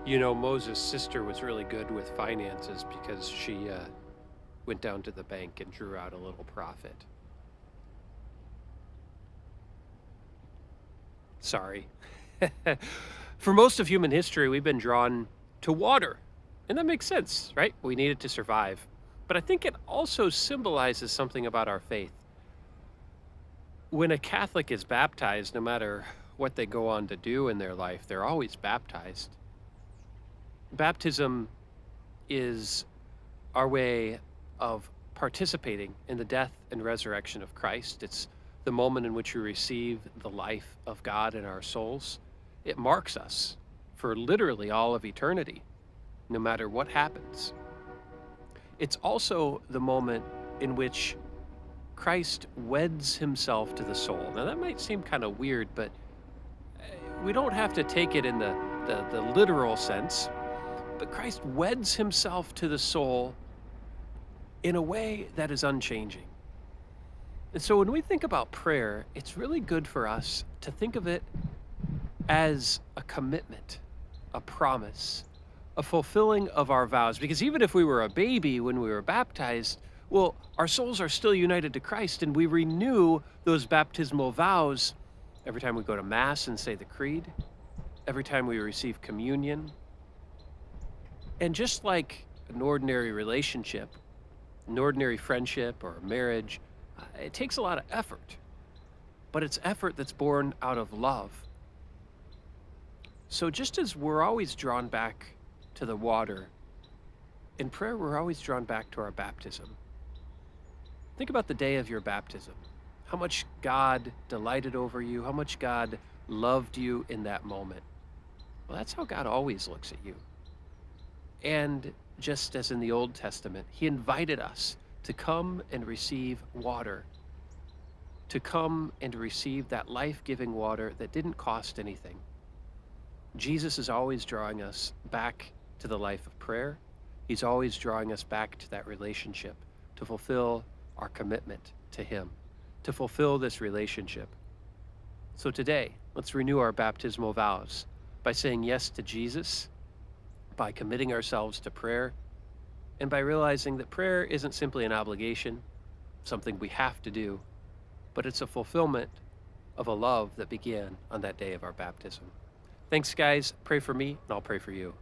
You know, Moses' sister was really good with finances because she went down to the bank and drew out a little profit. Sorry. For most of human history, we've been drawn to water. And that makes sense, right? We need it to survive. But I think it also symbolizes something about our faith. When a Catholic is baptized, no matter what they go on to do in their life, they're always baptized. Baptism is our way of participating in the death and resurrection of Christ. It's the moment in which we receive the life of God in our souls. It marks us for literally all of eternity, no matter what happens. It's also the moment in which Christ weds himself to the soul. Now, that might seem kind of weird, but we don't have to take it in the literal sense. But Christ weds himself to the soul in a way that is unchanging. And so when we think about prayer, it's really good for us to think of it as a commitment, a promise, a fulfilling of our vows. Because even if we were a baby when we were baptized, well, our souls are still united to Christ, and we renew those baptismal vows every time we go to Mass and say the Creed, every time we receive communion. And just like an ordinary relationship, an ordinary friendship or a marriage, it takes a lot of effort, but it's effort that's born out of love. So just as we're always drawn back to the water, in prayer, we're always drawn back to our baptism. Think about the day of your baptism, how much God delighted over you, how much God loved you in that moment. Well, that's how God always looks at you. And just as in the Old Testament, he invited us to come and receive water, to come and receive that life-giving water that didn't cost anything. Jesus is always drawing us back to the life of prayer. He's always drawing us back to that relationship to fulfill our commitment to him, to fulfill this relationship. So today, let's renew our baptismal vows by saying yes to Jesus, by committing ourselves to prayer, and by realizing that prayer isn't simply an obligation, something we have to do, but it's a fulfillment of a love that began on that day of our baptism. Thanks, guys. Pray for me, and I'll pray for you.